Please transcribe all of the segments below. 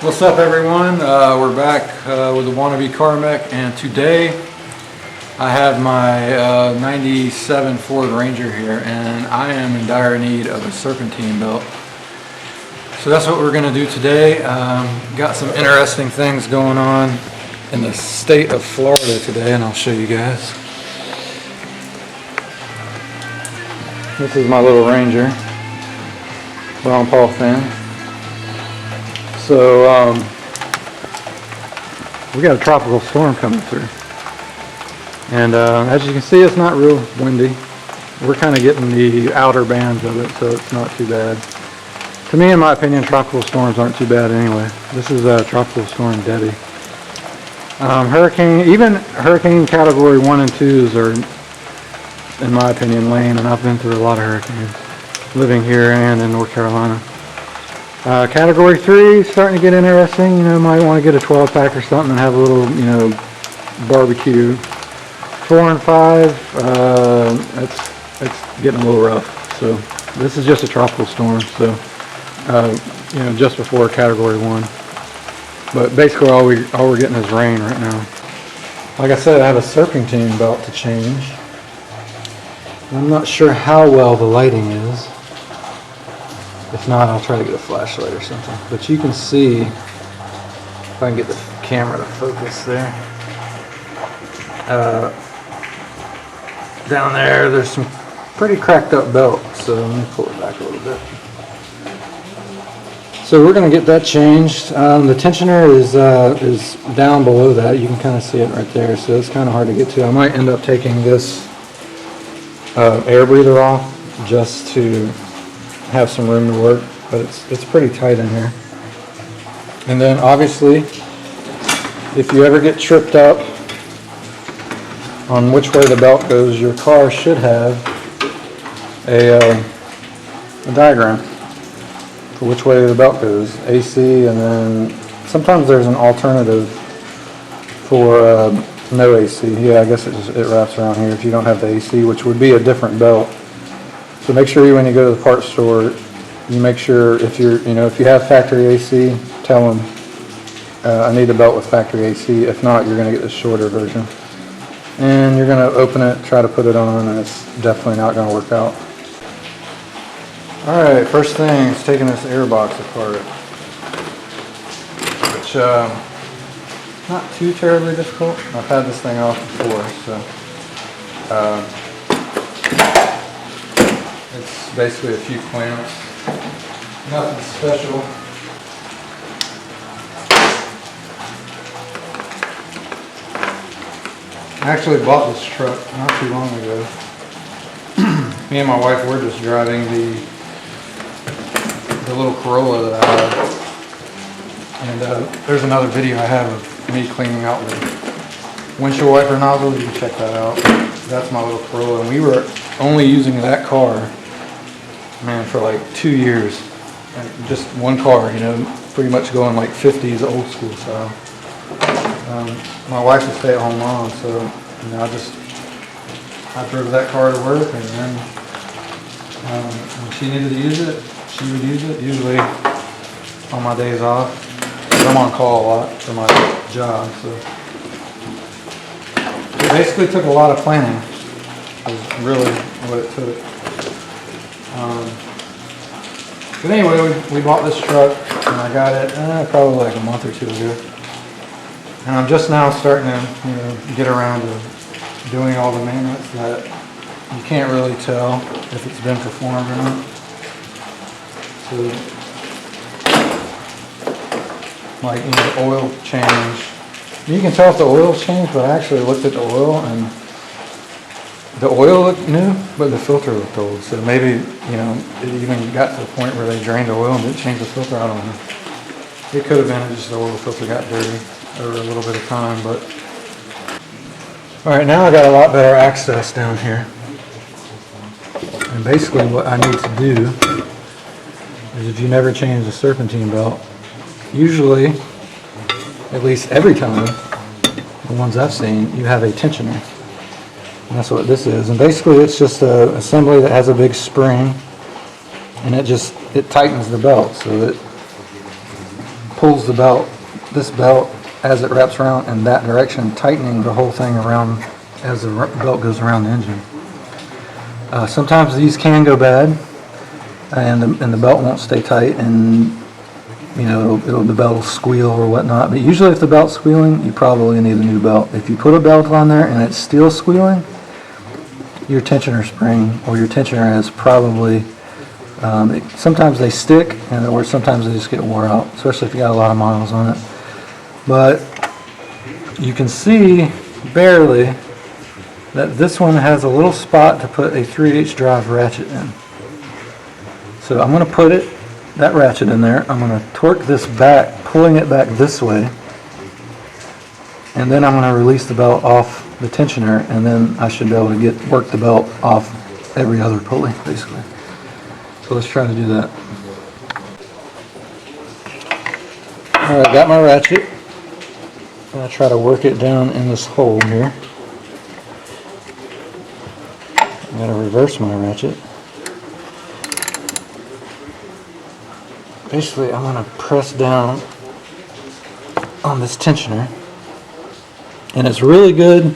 What's up, everyone? We're back with the Wannabe Car Mech, and today I have my 97 Ford Ranger here, and I am in dire need of a Serpentine belt. So that's what we're going to do today. Got some interesting things going on in the state of Florida today, and I'll show you guys. This is my little Ranger, Ron Paul fan. So we got a tropical storm coming through, and as you can see, it's not real windy. We're kind of getting the outer bands of it, so it's not too bad. To me, in my opinion, tropical storms aren't too bad anyway. This is a tropical storm Debbie. Even hurricane category 1 and 2s are, in my opinion, lame, and I've been through a lot of hurricanes living here and in North Carolina. Category 3 is starting to get interesting. You know, might want to get a 12-pack or something and have a little, barbecue. 4 and 5, it's getting a little rough. So this is just a tropical storm. So, just before Category 1. But basically, all we're getting is rain right now. Like I said, I have a Serpentine belt to change. I'm not sure how well the lighting is. If not, I'll try to get a flashlight or something. But you can see, if I can get the camera to focus there. Down there's some pretty cracked up belts. So let me pull it back a little bit. So we're going to get that changed. The tensioner is down below that. You can kind of see it right there. So it's kind of hard to get to. I might end up taking this air breather off just to have some room to work, but it's pretty tight in here. And then obviously, if you ever get tripped up on which way the belt goes, your car should have a diagram for which way the belt goes, AC, and then sometimes there's an alternative for no AC. Yeah, I guess it wraps around here if you don't have the AC, which would be a different belt. So make sure when you go to the parts store, you make sure if you have factory AC, tell them I need a belt with factory AC. If not, you're going to get the shorter version. And you're going to open it, try to put it on, and it's definitely not going to work out. Alright, first thing is taking this air box apart, which not too terribly difficult. I've had this thing off before, so it's basically a few clamps, nothing special. I actually bought this truck not too long ago. Me and my wife were just driving the little Corolla that I have, and there's another video I have of me cleaning out the windshield wiper nozzle. You can check that out. That's my little Corolla, and we were only using that car, man, for like 2 years. And just one car, pretty much going like 50s old school style. My wife's a stay-at-home mom, so I drove that car to work, and then when she needed to use it, she would use it, usually on my days off. I'm on call a lot for my job, so it basically took a lot of planning. Is really what it took. But anyway, we bought this truck, and I got it probably like a month or 2 ago. And I'm just now starting to get around to doing all the maintenance that you can't really tell if it's been performed or not. So, like the oil change. You can tell if the oil's changed, but I actually looked at the oil, and the oil looked new, but the filter looked old. So maybe, it even got to the point where they drained the oil and didn't change the filter. I don't know. It could have been just the oil filter got dirty over a little bit of time, but. Alright, now I got a lot better access down here. And basically what I need to do is, if you never change the Serpentine belt, usually, at least every time, the ones I've seen, you have a tensioner. And that's what this is. And basically it's just an assembly that has a big spring, and it tightens the belt so that pulls the belt, this belt, as it wraps around in that direction, tightening the whole thing around as the belt goes around the engine. Sometimes these can go bad, and the belt won't stay tight, and you know the belt will squeal or whatnot. But usually, if the belt's squealing, you probably need a new belt. If you put a belt on there and it's still squealing, your tensioner spring or your tensioner has probably. Sometimes they stick, or sometimes they just get wore out, especially if you got a lot of miles on it. But you can see barely that this one has a little spot to put a 3/8 drive ratchet in. So I'm going to put that ratchet in there. I'm going to torque this back, pulling it back this way, and then I'm going to release the belt off the tensioner, and then I should be able to work the belt off every other pulley, basically. So let's try to do that. Alright, got my ratchet. I'm going to try to work it down in this hole here. I'm going to reverse my ratchet. Basically, I'm going to press down on this tensioner. And it's really good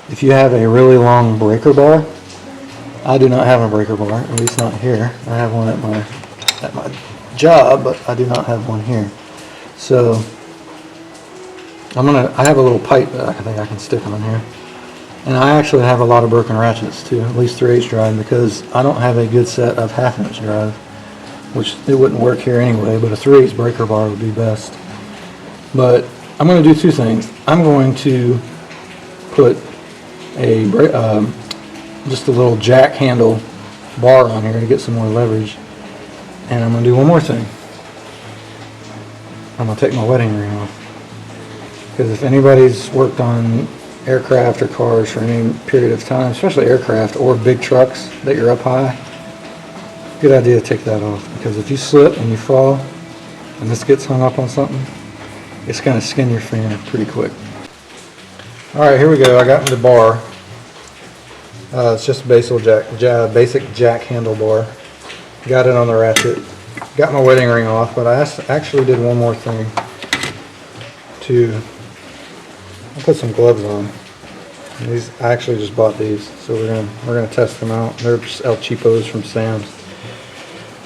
if you have a really long breaker bar. I do not have a breaker bar, at least not here. I have one at my job, but I do not have one here. So I have a little pipe that I think I can stick on here. And I actually have a lot of broken ratchets too, at least 3/8 drive, because I don't have a good set of 1/2" drive, which it wouldn't work here anyway, but a 3/8 breaker bar would be best. But I'm going to do two things. I'm going to put just a little jack handle bar on here to get some more leverage. And I'm going to do one more thing. I'm going to take my wedding ring off. Because if anybody's worked on aircraft or cars for any period of time, especially aircraft or big trucks that you're up high, good idea to take that off. Because if you slip and you fall and this gets hung up on something, it's going to skin your finger pretty quick. Alright, here we go. I got the bar. It's just a basic jack handle bar. Got it on the ratchet. Got my wedding ring off, but I actually did one more thing. I put some gloves on. And I actually just bought these, so we're gonna test them out. They're just El Cheapos from Sam's.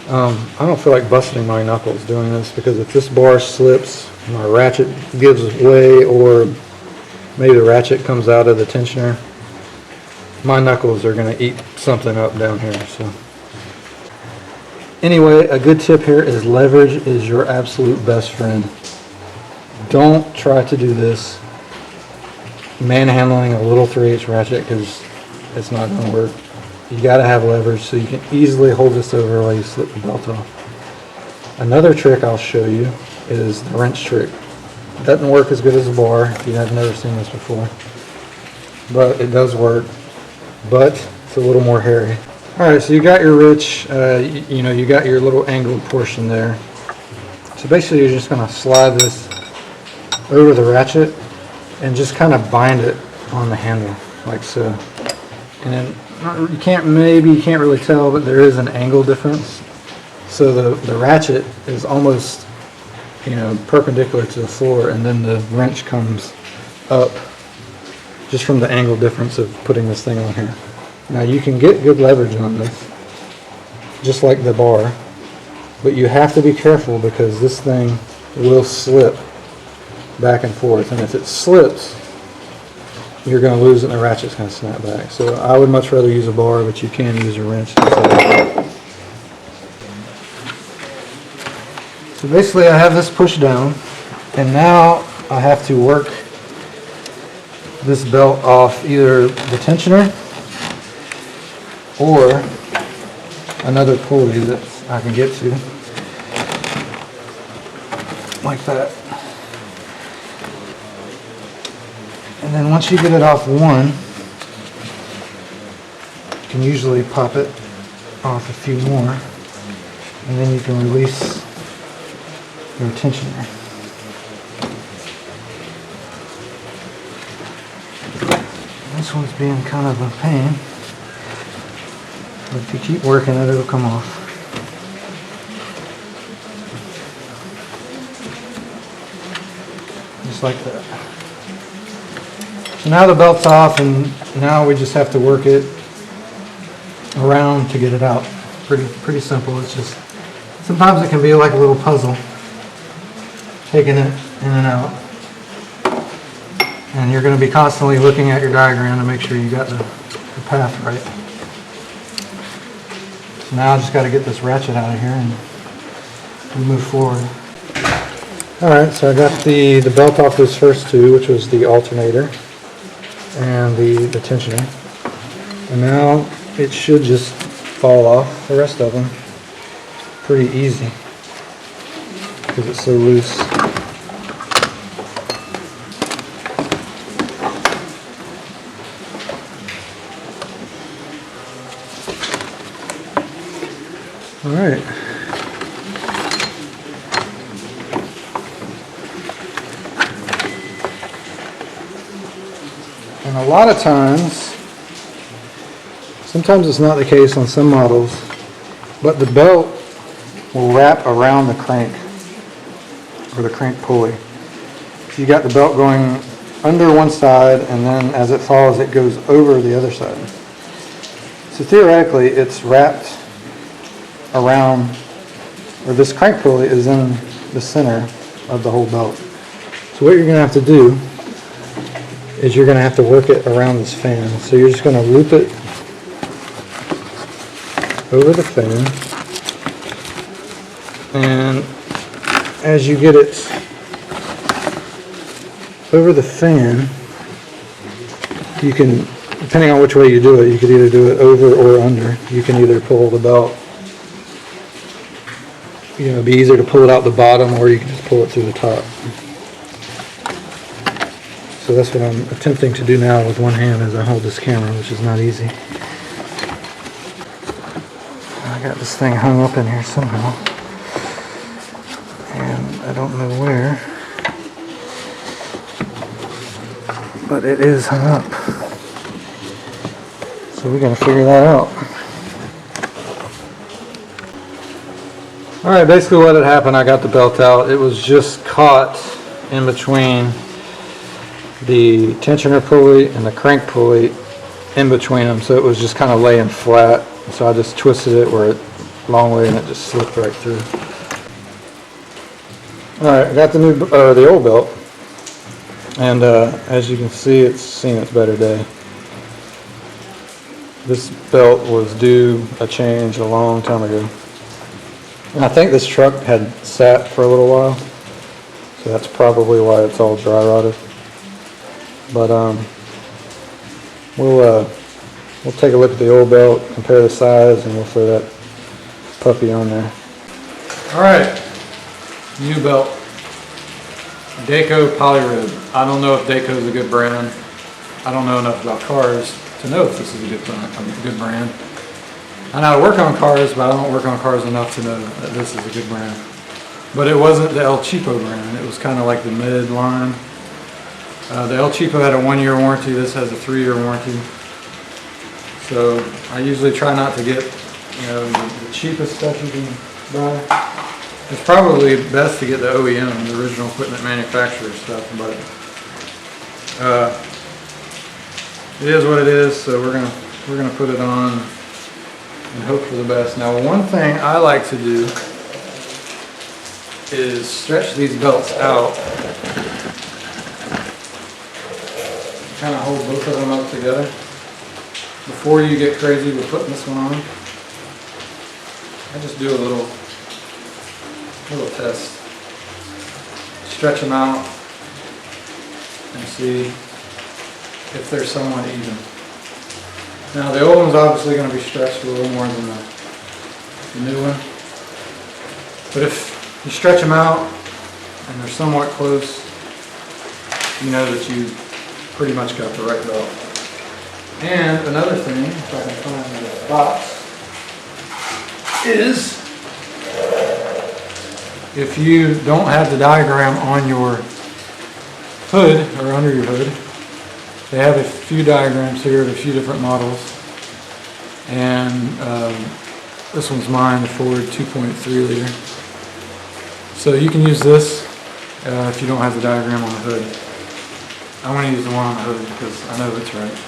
I don't feel like busting my knuckles doing this, because if this bar slips, my ratchet gives way, or maybe the ratchet comes out of the tensioner, my knuckles are going to eat something up down here. So anyway, a good tip here is leverage is your absolute best friend. Don't try to do this manhandling a little 3/8 ratchet, because it's not going to work. You got to have leverage so you can easily hold this over while you slip the belt off. Another trick I'll show you is the wrench trick. It doesn't work as good as a bar if you have never seen this before, but it does work, but it's a little more hairy. Alright, so you got your wrench, you got your little angled portion there. So basically you're just going to slide this over the ratchet and just kind of bind it on the handle, like so. And then you can't really tell, but there is an angle difference. So the ratchet is almost, perpendicular to the floor, and then the wrench comes up just from the angle difference of putting this thing on here. Now you can get good leverage on this, just like the bar, but you have to be careful because this thing will slip back and forth, and if it slips, you're going to lose it and the ratchet's going to snap back. So I would much rather use a bar, but you can use a wrench. So basically I have this pushed down, and now I have to work this belt off either the tensioner or another pulley that I can get to, like that. And then once you get it off one, you can usually pop it off a few more, and then you can release your tensioner. This one's being kind of a pain, but if you keep working it, it'll come off. just like that. So now the belt's off, and now we just have to work it around to get it out. Pretty simple. It's just, sometimes it can be like a little puzzle, taking it in and out. And you're going to be constantly looking at your diagram to make sure you got the path right. So now I just got to get this ratchet out of here and we move forward. Alright, so I got the belt off those first two, which was the alternator and the tensioner. And now it should just fall off, the rest of them. Pretty easy because it's so loose. Alright. And a lot of times, sometimes it's not the case on some models, but the belt will wrap around the crank or the crank pulley. So you got the belt going under one side, and then as it falls it goes over the other side. So theoretically it's wrapped around, or this crank pulley is in the center of the whole belt. So what you're going to have to do is you're going to have to work it around this fan. So you're just going to loop it over the fan, and as you get it over the fan, you can, depending on which way you do it, you could either do it over or under. You can either pull the belt, you know, it'd be easier to pull it out the bottom, or you can just pull it through the top. So that's what I'm attempting to do now with one hand as I hold this camera, which is not easy. I got this thing hung up in here somehow, and I don't know where, but it is hung up. So we gotta figure that out. Alright, basically what had happened, I got the belt out. It was just caught in between the tensioner pulley and the crank pulley, in between them, so it was just kind of laying flat. So I just twisted it where it long way, and it just slipped right through. Alright, I got the new, the old belt, and as you can see, it's seen its better day. This belt was due a change a long time ago. And I think this truck had sat for a little while, so that's probably why it's all dry rotted. But we'll take a look at the old belt, compare the size, and we'll throw that puppy on there. All right, new belt, Dayco Polyrib. I don't know if Dayco is a good brand. I don't know enough about cars to know if this is a good brand. I know how to work on cars, but I don't work on cars enough to know that this is a good brand. But it wasn't the El Cheapo brand. It was kind of like the mid line. The El Cheapo had a 1-year warranty. This has a 3-year warranty. So I usually try not to get, you know, the cheapest stuff you can buy. It's probably best to get the OEM, the original equipment manufacturer stuff, but it is what it is. So we're gonna put it on and hope for the best. Now, one thing I like to do is stretch these belts out. Kind of hold both of them up together before you get crazy with putting this one on. I just do a little test. Stretch them out and see if they're somewhat even. Now the old one's obviously going to be stretched a little more than the new one, but if you stretch them out and they're somewhat close, you know that you pretty much got the right belt. And another thing, if I can find the box, is if you don't have the diagram on your hood or under your hood, they have a few diagrams here of a few different models. And this one's mine, the Ford 2.3 liter. So you can use this if you don't have the diagram on the hood. I'm gonna use the one on the hood because I know it's right.